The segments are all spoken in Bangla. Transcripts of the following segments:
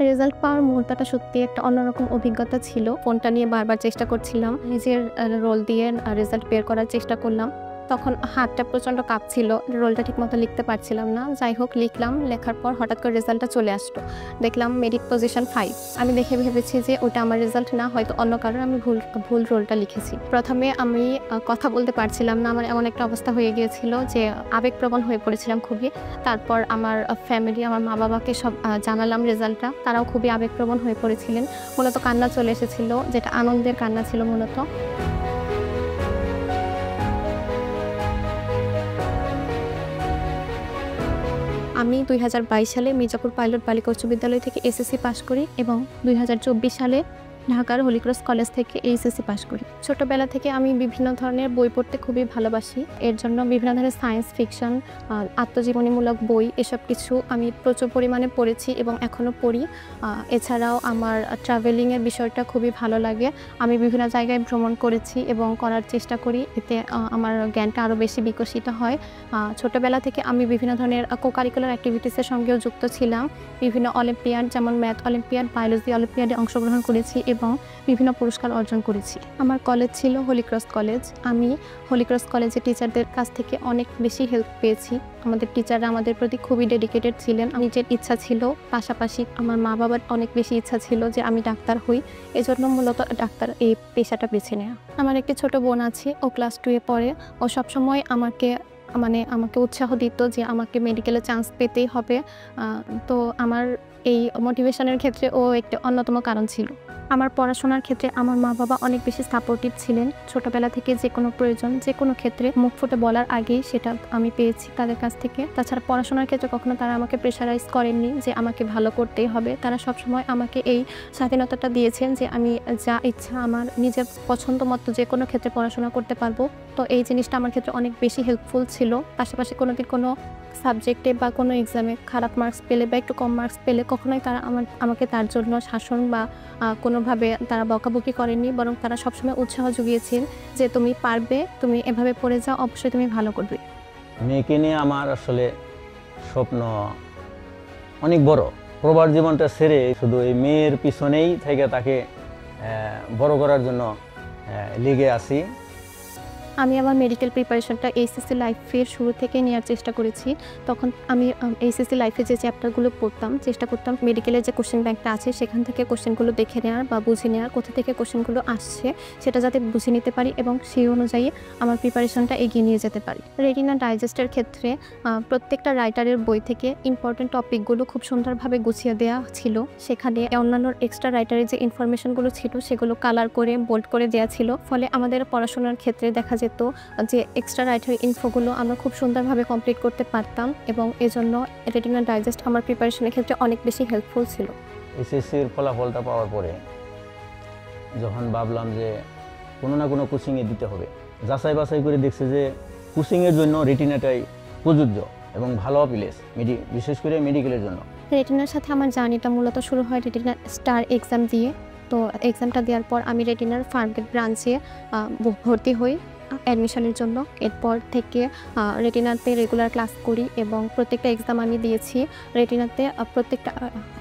রেজাল্ট পাওয়ার মুহূর্তটা সত্যিই একটা অন্যরকম অভিজ্ঞতা ছিল। ফোনটা নিয়ে বারবার চেষ্টা করছিলাম। নিজের রোল দিয়ে রেজাল্ট বের করার চেষ্টা করলাম। তখন হাতটা প্রচণ্ড কাঁপছিল। রোলটা ঠিকমতো লিখতে পারছিলাম না। যাই হোক লিখলাম। লেখার পর হঠাৎ করে রেজাল্টটা চলে আসলো। দেখলাম মেরিট পজিশন 5। আমি দেখে ভেবেছি যে ওটা আমার রেজাল্ট না, হয়তো অন্য কারোর, আমি ভুল রোলটা লিখেছি। প্রথমে আমি কথা বলতে পারছিলাম না। আমার এমন একটা অবস্থা হয়ে গিয়েছিল যে আবেগপ্রবণ হয়ে পড়েছিলাম খুবই। তারপর আমার ফ্যামিলি, আমার মা-বাবাকে সব জানালাম রেজাল্টটা। তারাও খুবই আবেগপ্রবণ হয়ে পড়েছিলেন। মূলত কান্না চলে এসেছিল, যেটা আনন্দের কান্না ছিল মূলত। আমি 2022 সালে মির্জাপুর পাইলট বালিকা উচ্চ বিদ্যালয় থেকে এসএসসি পাশ করি এবং 2024 সালে ঢাকার হলি ক্রস কলেজ থেকে এইচএসসি পাশ করি। ছোটবেলা থেকে আমি বিভিন্ন ধরনের বই পড়তে খুবই ভালোবাসি। এর জন্য বিভিন্ন ধরনের সায়েন্স ফিকশন, আত্মজীবনীমূলক বই, এসব কিছু আমি প্রচুর পরিমাণে পড়েছি এবং এখনও পড়ি। এছাড়াও আমার ট্রাভেলিংয়ের বিষয়টা খুবই ভালো লাগে। আমি বিভিন্ন জায়গায় ভ্রমণ করেছি এবং করার চেষ্টা করি। এতে আমার জ্ঞানটা আরও বেশি বিকশিত হয়। ছোটবেলা থেকে আমি বিভিন্ন ধরনের কো-কারিকুলার অ্যাক্টিভিটিসের সঙ্গেও যুক্ত ছিলাম। বিভিন্ন অলিম্পিয়াড, যেমন ম্যাথ অলিম্পিয়াড, বায়োলজি অলিম্পিয়াডে অংশগ্রহণ করেছি এবং বিভিন্ন পুরস্কার অর্জন করেছি। আমার কলেজ ছিল হলি ক্রস কলেজ। আমি হলি ক্রস কলেজের টিচারদের কাছ থেকে অনেক বেশি হেল্প পেয়েছি। আমাদের টিচাররা আমাদের প্রতি খুবই ডেডিকেটেড ছিলেন। নিজের ইচ্ছা ছিল, পাশাপাশি আমার মা-বাবার অনেক বেশি ইচ্ছা ছিল যে আমি ডাক্তার হই। এজন্য মূলত ডাক্তার এই পেশাটা বেছে নেওয়া। আমার একটি ছোট বোন আছে, ও ক্লাস 2 এ পড়ে। ও সবসময় আমাকে উৎসাহ দিত যে আমাকে মেডিকেলে চান্স পেতেই হবে। তো আমার এই মোটিভেশনের ক্ষেত্রে ও একটা অন্যতম কারণ ছিল। আমার পড়াশোনার ক্ষেত্রে আমার মা-বাবা অনেক বেশি সাপোর্টিভ ছিলেন। ছোটবেলা থেকে যে কোনো প্রয়োজন, যে কোনো ক্ষেত্রে মুখ ফুটে বলার আগেই সেটা আমি পেয়েছি তাদের কাছ থেকে। তাছাড়া পড়াশোনার ক্ষেত্রে কখনো তারা আমাকে প্রেশারাইজ করেননি যে আমাকে ভালো করতেই হবে। তারা সবসময় আমাকে এই স্বাধীনতাটা দিয়েছেন যে আমি যা ইচ্ছা আমার নিজের পছন্দ মতো যে কোনো ক্ষেত্রে পড়াশোনা করতে পারবো। তো এই জিনিসটা আমার ক্ষেত্রে অনেক বেশি হেল্পফুল ছিল। পাশাপাশি কোনোদিন কোনো সাবজেক্টে বা কোনো এক্সামে খারাপ মার্কস পেলে বা একটু কম মার্কস পেলে কখনোই তারা আমাকে তার জন্য শাসন বা কোনোভাবে তারা বকাবকি করেননি, বরং তারা সবসময় উৎসাহ জুগিয়েছেন যে তুমি পারবে, তুমি এভাবে পড়ে যাও, অবশ্যই তুমি ভালো করবে। মেয়েকে নিয়ে আমার আসলে স্বপ্ন অনেক বড়। প্রবার জীবনটা ছেড়ে শুধু এই মেয়ের পিছনেই থেকে তাকে বড় করার জন্য লেগে আছি। আমি আমার মেডিকেল প্রিপারেশনটা এইচএসসি লাইফের শুরু থেকে নেওয়ার চেষ্টা করেছি। তখন আমি এইচএসসি লাইফে যে চ্যাপ্টারগুলো পড়তাম, চেষ্টা করতাম মেডিকেলের যে কোশ্চেন ব্যাংকটা আছে সেখান থেকে কোশ্চেনগুলো দেখে নেওয়ার বা বুঝে নেওয়ার, কোথা থেকে কোশ্চেনগুলো আসছে সেটা যাতে বুঝে নিতে পারি এবং সেই অনুযায়ী আমার প্রিপারেশনটা এগিয়ে নিয়ে যেতে পারি। রেটিনা ডাইজেস্টের ক্ষেত্রে প্রত্যেকটা রাইটারের বই থেকে ইম্পর্টেন্ট টপিকগুলো খুব সুন্দরভাবে গুছিয়ে দেওয়া ছিল। সেখানে অন্যান্য এক্সট্রা রাইটারের যে ইনফরমেশনগুলো ছিল সেগুলো কালার করে বোল্ড করে দেওয়া ছিল। ফলে আমাদের পড়াশোনার ক্ষেত্রে দেখা যেত যে এক্সট্রা রাইটার ইনফোগুলো আমরা খুব সুন্দরভাবে কমপ্লিট করতে পারতাম এবং এজন্য রেটিনা ডাইজেস্ট আমার প্রিপারেশনের ক্ষেত্রে অনেক বেশি হেল্পফুল ছিল। এসএসসির ফলাফলটা পাওয়ার পরে যখন ভাবলাম যে কোনো না কোনো কোচিংয়ে দিতে হবে, যাচাই বাছাই করে দেখছে যে কোচিংয়ের জন্য রেটিনাটাই প্রযোজ্য এবং ভালো প্লেস, বিশেষ করে মেডিকেলের জন্য। রেটিনার সাথে আমার জার্নিটা মূলত শুরু হয় রেটিনা স্টার এক্সাম দিয়ে। তো এক্সামটা দেওয়ার পর আমি রেটিনার ফার্মগেট ব্রাঞ্চে ভর্তি হই অ্যাডমিশনের জন্য। এরপর থেকে রেটিনাতে রেগুলার ক্লাস করি এবং প্রত্যেকটা এক্সাম আমি দিয়েছি। রেটিনাতে প্রত্যেকটা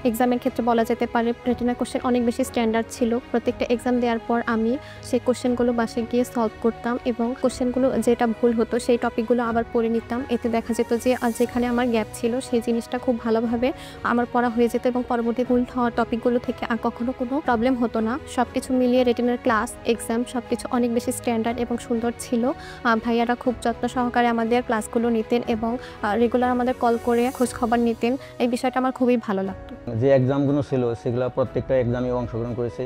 এক্সামের ক্ষেত্রে বলা যেতে পারে রেটিনার কোশ্চেন অনেক বেশি স্ট্যান্ডার্ড ছিল। প্রত্যেকটা এক্সাম দেওয়ার পর আমি সেই কোশ্চেনগুলো বাসায় গিয়ে সলভ করতাম এবং কোশ্চেনগুলো যেটা ভুল হতো সেই টপিকগুলো আবার পড়ে নিতাম। এতে দেখা যেত যে যেখানে আমার গ্যাপ ছিল সেই জিনিসটা খুব ভালোভাবে আমার পড়া হয়ে যেত এবং পরবর্তী ভুল হওয়া টপিকগুলো থেকে আর কখনো কোনো প্রবলেম হতো না। সব কিছু মিলিয়ে রেটিনার ক্লাস, এক্সাম সব কিছু অনেক বেশি স্ট্যান্ডার্ড এবং সুন্দর ছিল। ভাইয়ারা খুব যত্ন সহকারে আমাদের ক্লাসগুলো নিতেন এবং রেগুলার আমাদের কল করে খোঁজ খবর নিতেন। এই বিষয়টা আমার খুবই ভালো লাগতো। যে এক্সামগুলো ছিল সেগুলো প্রত্যেকটা এক্সামে অংশগ্রহণ করেছে।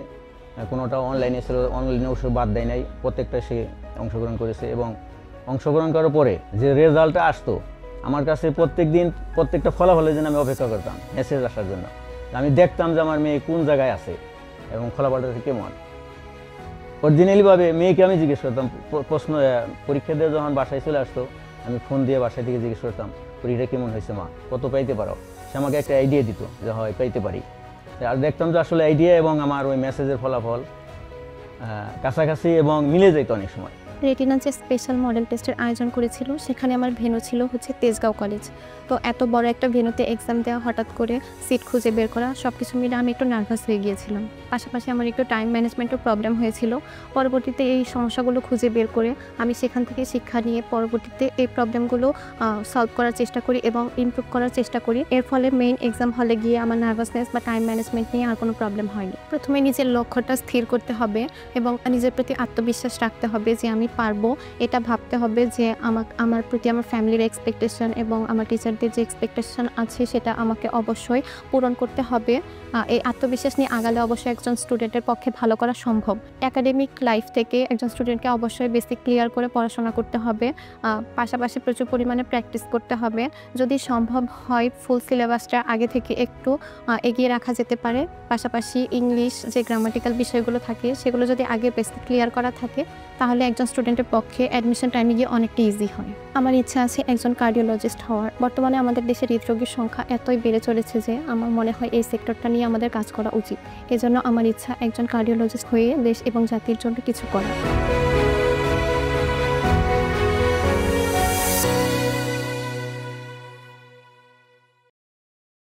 কোনোটা অনলাইনে ছিল, অনলাইনে অবশ্য বাদ দেয় নাই, প্রত্যেকটা সে অংশগ্রহণ করেছে এবং অংশগ্রহণ করার পরে যে রেজাল্টটা আসতো আমার কাছে প্রত্যেকটা ফলাফলের জন্য আমি অপেক্ষা করতাম মেসেজ আসার জন্য। আমি দেখতাম যে আমার মেয়ে কোন জায়গায় আছে এবং ফলাফলটা কেমন। অরিজিনালিভাবে মেয়েকে আমি জিজ্ঞেস করতাম পরীক্ষা দিয়ে যখন বাসায় চলে আসতো আমি ফোন দিয়ে বাসায় থেকে জিজ্ঞেস করতাম পরীক্ষা কেমন হয়েছে মা, কত পাইতে পারো। সে আমাকে একটা আইডিয়া দিত যে হয় পাইতে পারি। আর দেখতাম যে আসলে আইডিয়া এবং আমার ওই মেসেজের ফলাফল কাছাকাছি এবং মিলে যেত অনেক সময়। রেটিনা যে স্পেশাল মডেল টেস্টের আয়োজন করেছিল সেখানে আমার ভেন্যু ছিল হচ্ছে তেজগাঁও কলেজ। তো এত বড় একটা ভেন্যুতে এক্সাম দেওয়া, হঠাৎ করে সিট খুঁজে বের করা, সব কিছু মিলে আমি একটু নার্ভাস হয়ে গিয়েছিলাম। পাশাপাশি আমার একটু টাইম ম্যানেজমেন্টের প্রবলেম হয়েছিল। পরবর্তীতে এই সমস্যাগুলো খুঁজে বের করে আমি সেখান থেকে শিক্ষা নিয়ে পরবর্তীতে এই প্রবলেমগুলো সলভ করার চেষ্টা করি এবং ইমপ্রুভ করার চেষ্টা করি। এর ফলে মেইন এক্সাম হলে গিয়ে আমার নার্ভাসনেস বা টাইম ম্যানেজমেন্ট নিয়ে আর কোনো প্রবলেম হয়নি। প্রথমে নিজের লক্ষ্যটা স্থির করতে হবে এবং নিজের প্রতি আত্মবিশ্বাস রাখতে হবে যে আমি পারবো। এটা ভাবতে হবে যে আমার প্রতি আমার ফ্যামিলির এক্সপেকটেশন এবং আমার টিচারদের যে এক্সপেকটেশন আছে সেটা আমাকে অবশ্যই পূরণ করতে হবে। এই আত্মবিশ্বাস নিয়ে আগালে অবশ্যই একজন স্টুডেন্টের পক্ষে ভালো করা সম্ভব। একাডেমিক লাইফ থেকে একজন স্টুডেন্টকে অবশ্যই বেসিক ক্লিয়ার করে পড়াশোনা করতে হবে, পাশাপাশি প্রচুর পরিমাণে প্র্যাকটিস করতে হবে। যদি সম্ভব হয় ফুল সিলেবাসটা আগে থেকে একটু এগিয়ে রাখা যেতে পারে। পাশাপাশি ইংলিশ যে গ্রামাটিক্যাল বিষয়গুলো থাকে সেগুলো যদি আগে বেসিক ক্লিয়ার করা থাকে তাহলে একজন স্টুডেন্টের পক্ষে অ্যাডমিশন টাইমে গিয়ে অনেকটা ইজি হয়। আমার ইচ্ছা আছে একজন কার্ডিওলজিস্ট হওয়ার। বর্তমানে আমাদের দেশে হৃদরোগীর সংখ্যা এতই বেড়ে চলেছে যে আমার মনে হয় এই সেক্টরটা নিয়ে আমাদের কাজ করা উচিত। এজন্য আমার ইচ্ছা একজন কার্ডিওলজিস্ট হয়ে দেশ এবং জাতির জন্য কিছু করা।